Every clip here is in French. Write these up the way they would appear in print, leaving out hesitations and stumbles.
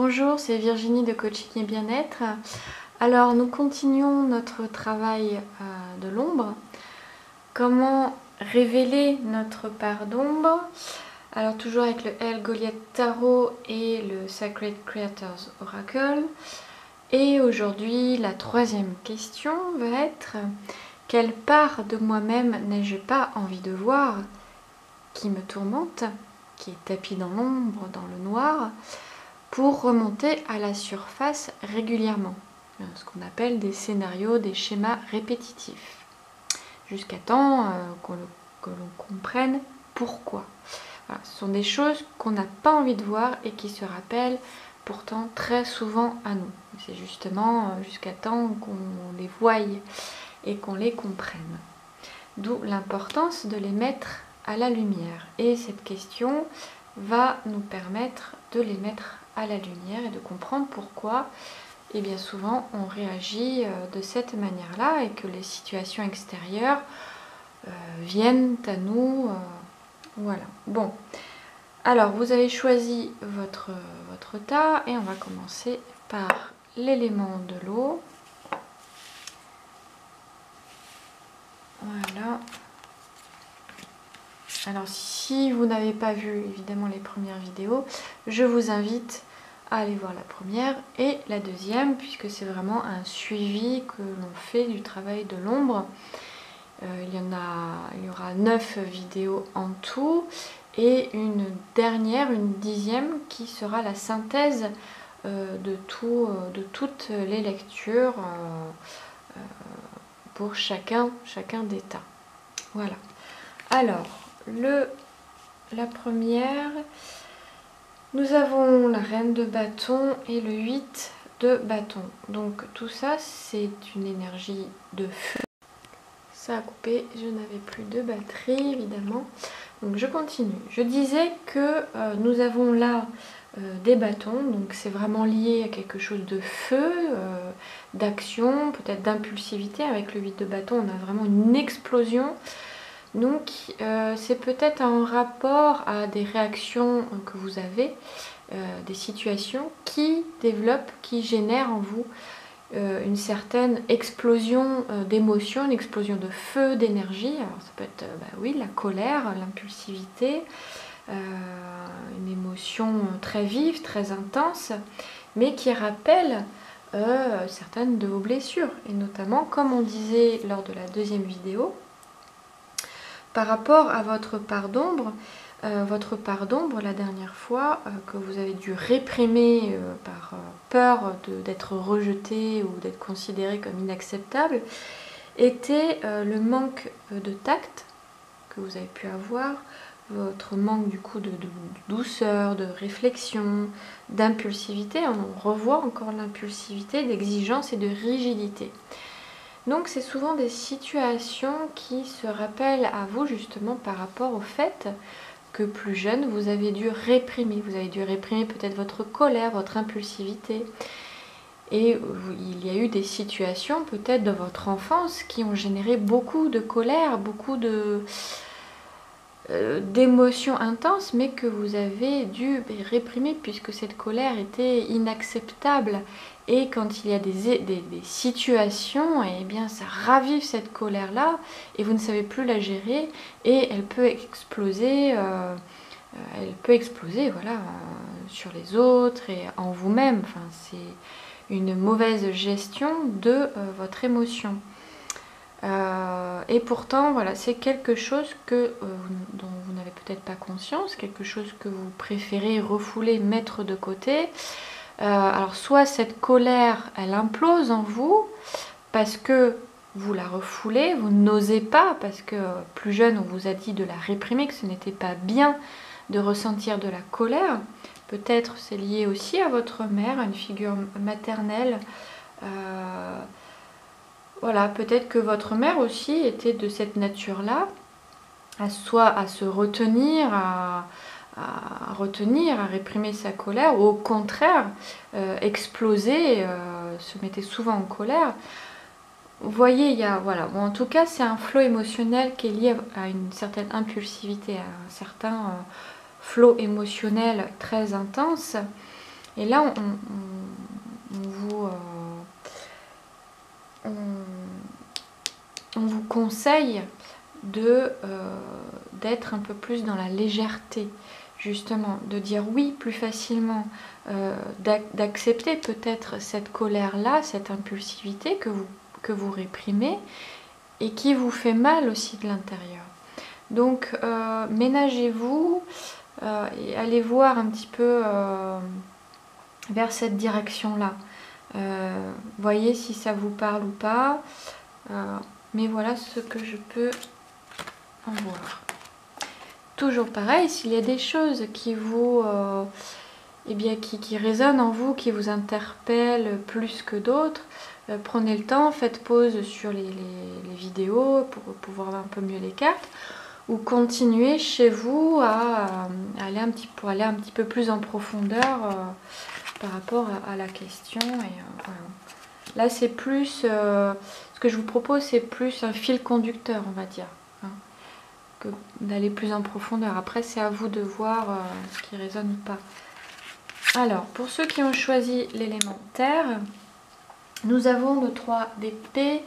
Bonjour, c'est Virginie de Coaching et Bien-être. Alors nous continuons notre travail de l'ombre. Comment révéler notre part d'ombre? Alors toujours avec le El Goliath Tarot et le Sacred Creators Oracle. Et aujourd'hui la troisième question va être: quelle part de moi-même n'ai-je pas envie de voir, qui me tourmente, qui est tapie dans l'ombre, dans le noir, pour remonter à la surface régulièrement, ce qu'on appelle des scénarios, des schémas répétitifs, jusqu'à temps que l'on comprenne pourquoi. Voilà, ce sont des choses qu'on n'a pas envie de voir et qui se rappellent pourtant très souvent à nous. C'est justement jusqu'à temps qu'on les voie et qu'on les comprenne. D'où l'importance de les mettre à la lumière. Et cette question va nous permettre de les mettre à la lumière et de comprendre pourquoi, et bien souvent, on réagit de cette manière-là et que les situations extérieures viennent à nous. Voilà. Bon. Alors, vous avez choisi votre tas et on va commencer par l'élément de l'eau. Voilà. Alors, si vous n'avez pas vu évidemment les premières vidéos, je vous invite à aller voir la première et la deuxième, puisque c'est vraiment un suivi que l'on fait du travail de l'ombre. Il y aura 9 vidéos en tout et une dernière, une 10e, qui sera la synthèse de toutes les lectures pour chacun des tas. Voilà. Alors, la première, nous avons la reine de bâton et le 8 de bâton. Donc tout ça, c'est une énergie de feu. Ça a coupé, je n'avais plus de batterie évidemment. Donc je continue. Je disais que nous avons là des bâtons, donc c'est vraiment lié à quelque chose de feu, d'action, peut-être d'impulsivité. Avec le 8 de bâton, on a vraiment une explosion. Donc c'est peut-être en rapport à des réactions que vous avez, des situations qui développent, qui génèrent en vous une certaine explosion d'émotions, une explosion de feu, d'énergie. Alors ça peut être oui, la colère, l'impulsivité, une émotion très vive, très intense, mais qui rappelle certaines de vos blessures. Et notamment, comme on disait lors de la deuxième vidéo, par rapport à votre part d'ombre, la dernière fois, que vous avez dû réprimer par peur d'être rejeté ou d'être considéré comme inacceptable, était le manque de tact que vous avez pu avoir, votre manque du coup de douceur, de réflexion, d'impulsivité. On revoit encore l'impulsivité, d'exigence et de rigidité. Donc c'est souvent des situations qui se rappellent à vous justement par rapport au fait que plus jeune vous avez dû réprimer. Vous avez dû réprimer peut-être votre colère, votre impulsivité. Et il y a eu des situations peut-être dans votre enfance qui ont généré beaucoup de colère, beaucoup d'émotions intenses, mais que vous avez dû réprimer puisque cette colère était inacceptable. Et quand il y a des situations, et bien ça ravive cette colère-là et vous ne savez plus la gérer et elle peut exploser, voilà, sur les autres et en vous-même. Enfin, c'est une mauvaise gestion de votre émotion. Et pourtant, voilà, c'est quelque chose dont vous n'avez peut-être pas conscience, quelque chose que vous préférez refouler, mettre de côté. Alors soit cette colère, elle implose en vous parce que vous la refoulez, vous n'osez pas, parce que plus jeune on vous a dit de la réprimer, que ce n'était pas bien de ressentir de la colère. Peut-être c'est lié aussi à votre mère, à une figure maternelle. Voilà, peut-être que votre mère aussi était de cette nature-là, soit à se retenir, à réprimer sa colère, ou au contraire, exploser, se mettait souvent en colère. Vous voyez, il y a, voilà, bon, en tout cas, c'est un flot émotionnel qui est lié à une certaine impulsivité, à un certain flot émotionnel très intense. Et là, on vous conseille d'être un peu plus dans la légèreté, justement, de dire oui plus facilement, d'accepter peut-être cette colère-là, cette impulsivité que vous réprimez et qui vous fait mal aussi de l'intérieur. Donc ménagez-vous et allez voir un petit peu vers cette direction-là. Voyez si ça vous parle ou pas. Mais voilà ce que je peux en voir. Toujours pareil, s'il y a des choses qui vous qui résonnent en vous, qui vous interpellent plus que d'autres, prenez le temps, faites pause sur les vidéos pour voir un peu mieux les cartes, ou continuez chez vous aller un petit peu plus en profondeur par rapport à la question. Et, voilà. Là c'est plus, ce que je vous propose c'est plus un fil conducteur, on va dire, hein, que d'aller plus en profondeur. Après c'est à vous de voir ce qui résonne ou pas. Alors, pour ceux qui ont choisi l'élément terre, nous avons le 3 d'épée,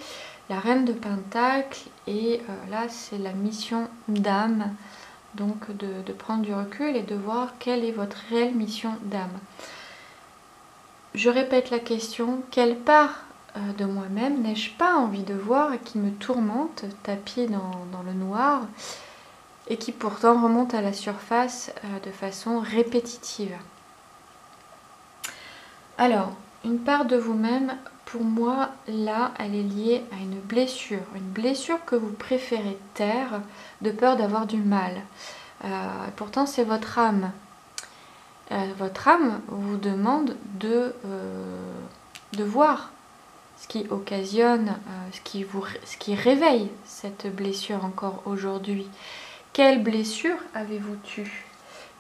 la reine de pentacle, et là c'est la mission d'âme, donc de prendre du recul et de voir quelle est votre réelle mission d'âme. Je répète la question, quelle part de moi-même n'ai-je pas envie de voir et qui me tourmente, tapis dans le noir, et qui pourtant remonte à la surface de façon répétitive? Alors, une part de vous-même, pour moi, là, elle est liée à une blessure que vous préférez taire de peur d'avoir du mal. Pourtant, c'est votre âme. Votre âme vous demande de voir ce qui occasionne, ce qui réveille cette blessure encore aujourd'hui. Quelle blessure avez-vous tue?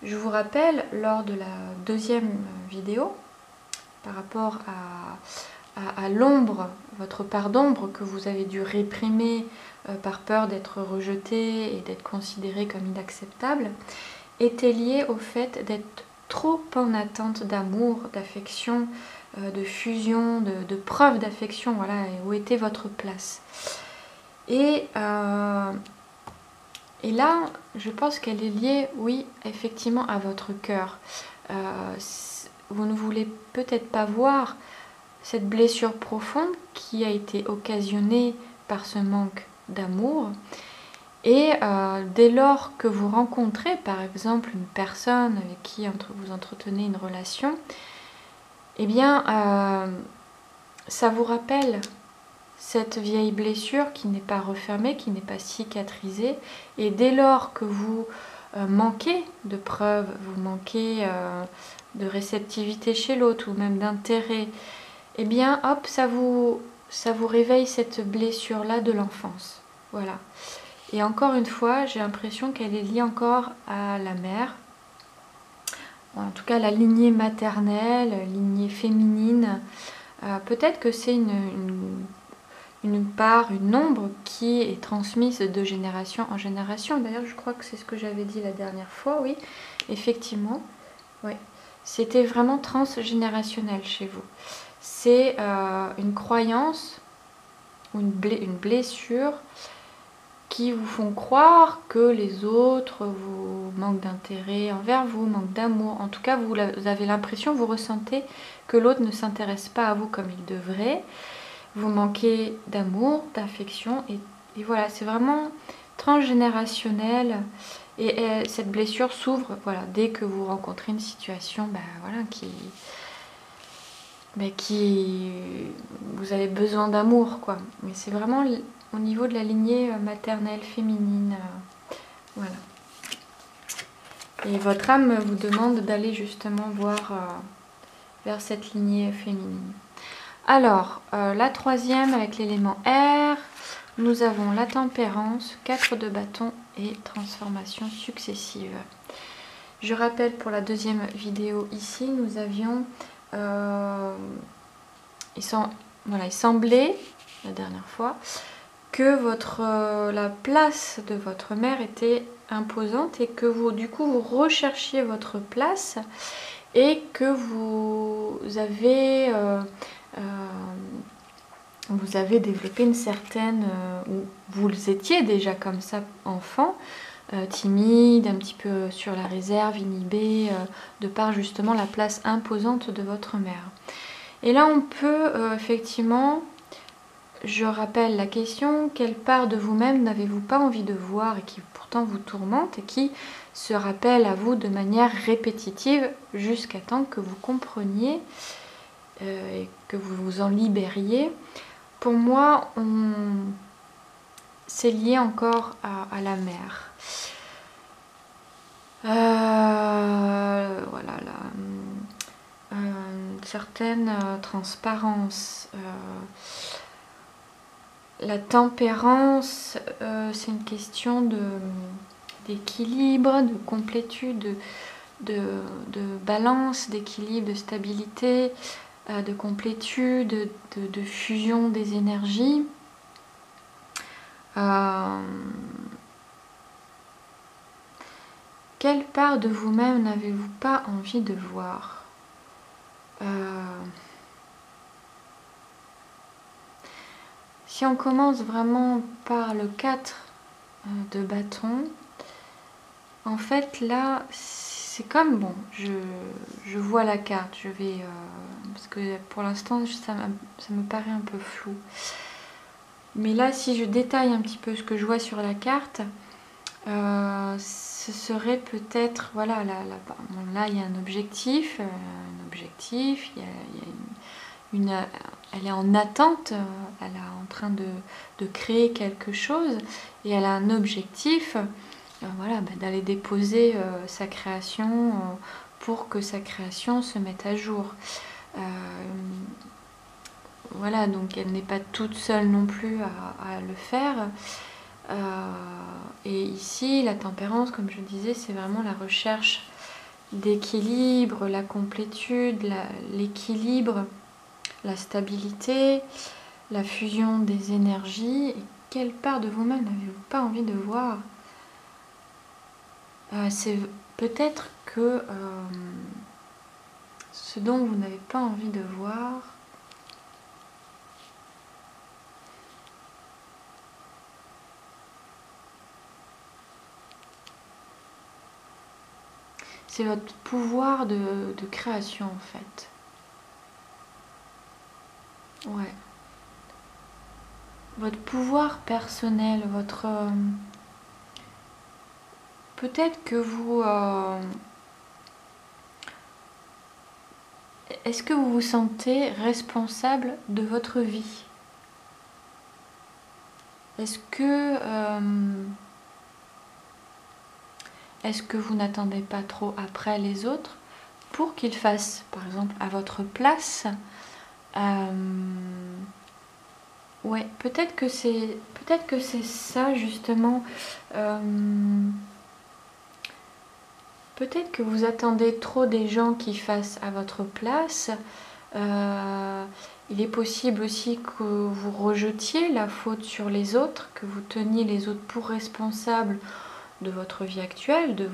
Je vous rappelle, lors de la deuxième vidéo, par rapport à l'ombre, votre part d'ombre que vous avez dû réprimer par peur d'être rejeté et d'être considéré comme inacceptable, était liée au fait d'être trop en attente d'amour, d'affection, de fusion, de preuve d'affection, voilà, et où était votre place. Et là, je pense qu'elle est liée, oui, effectivement, à votre cœur. Vous ne voulez peut-être pas voir cette blessure profonde qui a été occasionnée par ce manque d'amour. Et dès lors que vous rencontrez par exemple une personne avec qui vous entretenez une relation, eh bien ça vous rappelle cette vieille blessure qui n'est pas refermée, qui n'est pas cicatrisée. Et dès lors que vous manquez de preuves, vous manquez de réceptivité chez l'autre ou même d'intérêt, eh bien hop, ça vous réveille cette blessure-là de l'enfance. Voilà. Et encore une fois, j'ai l'impression qu'elle est liée encore à la mère, en tout cas la lignée maternelle, lignée féminine. Peut-être que c'est une part, une ombre qui est transmise de génération en génération. D'ailleurs, je crois que c'est ce que j'avais dit la dernière fois, oui, effectivement. Oui. C'était vraiment transgénérationnel chez vous. C'est une croyance ou une blessure qui vous font croire que les autres vous manquent d'intérêt envers vous, manquent d'amour. En tout cas, vous avez l'impression, vous ressentez que l'autre ne s'intéresse pas à vous comme il devrait. Vous manquez d'amour, d'affection. Et voilà, c'est vraiment transgénérationnel. Et cette blessure s'ouvre voilà, dès que vous rencontrez une situation voilà, qui vous avez besoin d'amour, quoi. Mais c'est vraiment au niveau de la lignée maternelle, féminine. Voilà. Et votre âme vous demande d'aller justement voir vers cette lignée féminine. Alors, la troisième avec l'élément air, nous avons la tempérance, 4 de bâton et transformation successive. Je rappelle pour la deuxième vidéo ici, nous avions... il semblait, la dernière fois, que la place de votre mère était imposante et que vous, du coup, vous recherchiez votre place et que vous avez développé une certaine, ou vous étiez déjà comme ça enfant, timide, un petit peu sur la réserve, inhibé, de par justement la place imposante de votre mère. Et là on peut effectivement, je rappelle la question, quelle part de vous-même n'avez-vous pas envie de voir et qui pourtant vous tourmente et qui se rappelle à vous de manière répétitive jusqu'à temps que vous compreniez et que vous vous en libériez. Pour moi, c'est lié encore à la mère. Voilà, une certaine transparence. La tempérance, c'est une question d'équilibre, de complétude, de balance, d'équilibre, de stabilité, de complétude, de fusion des énergies. Quelle part de vous-même n'avez-vous pas envie de voir? Si on commence vraiment par le 4 de bâton, en fait là c'est comme, bon, je vois la carte, je vais parce que pour l'instant ça me paraît un peu flou, mais là si je détaille un petit peu ce que je vois sur la carte, ce serait peut-être, voilà, là il y a un objectif, elle est en attente, elle est en train de créer quelque chose et elle a un objectif, voilà, d'aller déposer sa création pour que sa création se mette à jour. Voilà, donc elle n'est pas toute seule non plus à le faire. Et ici, la tempérance, comme je disais, c'est vraiment la recherche d'équilibre, la complétude, l'équilibre, la stabilité, la fusion des énergies. Et quelle part de vous-même n'avez-vous pas envie de voir? C'est peut-être que ce dont vous n'avez pas envie de voir, c'est votre pouvoir de création en fait. Ouais. Votre pouvoir personnel, votre... peut-être que vous... est-ce que vous vous sentez responsable de votre vie? Est-ce que vous n'attendez pas trop après les autres pour qu'ils fassent, par exemple, à votre place? Ouais, peut-être que c'est ça justement. Peut-être que vous attendez trop des gens qui fassent à votre place. Il est possible aussi que vous rejetiez la faute sur les autres, que vous teniez les autres pour responsables de votre vie actuelle, de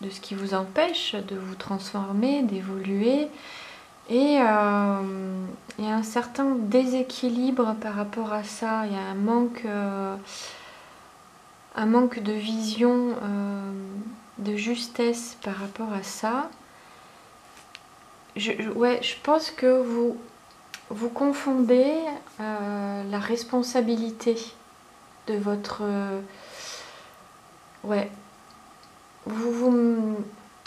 ce qui vous empêche de vous transformer, d'évoluer. Et il y a un certain déséquilibre par rapport à ça. Il y a un manque de vision, de justesse par rapport à ça. Je pense que vous confondez la responsabilité de votre...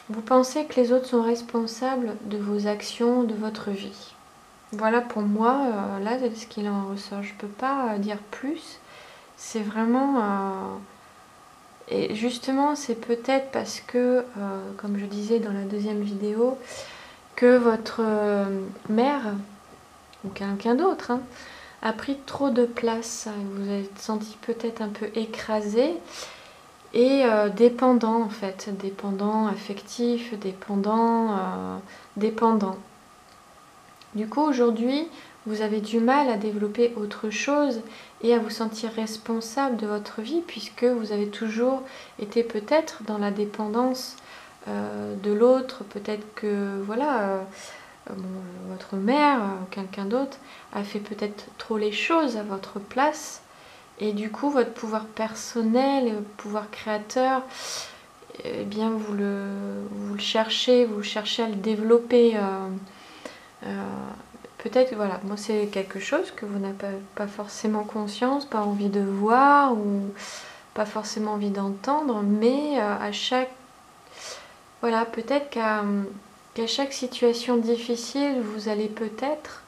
Vous pensez que les autres sont responsables de vos actions, de votre vie. Voilà pour moi, là, c'est ce qu'il en ressort. Je ne peux pas dire plus. C'est vraiment... et justement, c'est peut-être parce que, comme je disais dans la deuxième vidéo, que votre mère, ou quelqu'un d'autre, hein, a pris trop de place. Vous vous êtes senti peut-être un peu écrasé et dépendant en fait, dépendant affectif, dépendant. Du coup aujourd'hui, vous avez du mal à développer autre chose et à vous sentir responsable de votre vie, puisque vous avez toujours été peut-être dans la dépendance de l'autre. Peut-être que voilà, votre mère ou quelqu'un d'autre a fait peut-être trop les choses à votre place, et du coup votre pouvoir personnel, pouvoir créateur, eh bien vous le cherchez à le développer. Peut-être, voilà, moi c'est quelque chose que vous n'avez pas forcément conscience, pas envie de voir ou pas forcément envie d'entendre, mais à chaque... Voilà, peut-être qu'à chaque situation difficile, vous allez peut-être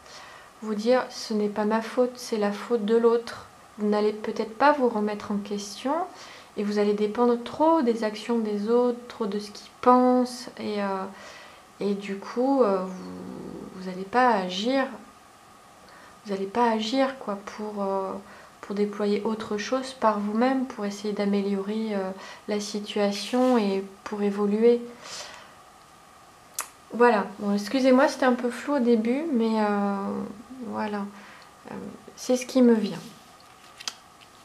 vous dire ce n'est pas ma faute, c'est la faute de l'autre. Vous n'allez peut-être pas vous remettre en question et vous allez dépendre trop des actions des autres, trop de ce qu'ils pensent, et du coup vous n'allez pas agir. Vous n'allez pas agir quoi, pour déployer autre chose par vous-même, pour essayer d'améliorer la situation et pour évoluer. Voilà, bon, excusez-moi, c'était un peu flou au début, mais voilà, c'est ce qui me vient.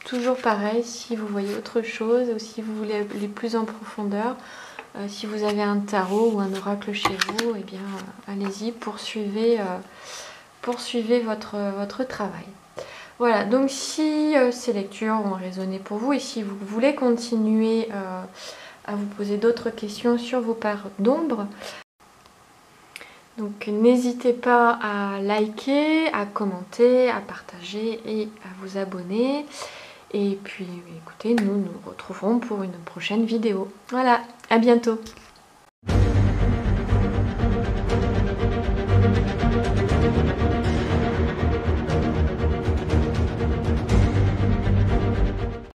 Toujours pareil, si vous voyez autre chose ou si vous voulez aller plus en profondeur, si vous avez un tarot ou un oracle chez vous, eh bien allez-y, poursuivez votre travail. Voilà, donc si ces lectures ont résonné pour vous et si vous voulez continuer à vous poser d'autres questions sur vos parts d'ombre, donc n'hésitez pas à liker, à commenter, à partager et à vous abonner. Et puis écoutez, nous nous retrouverons pour une prochaine vidéo. Voilà, à bientôt!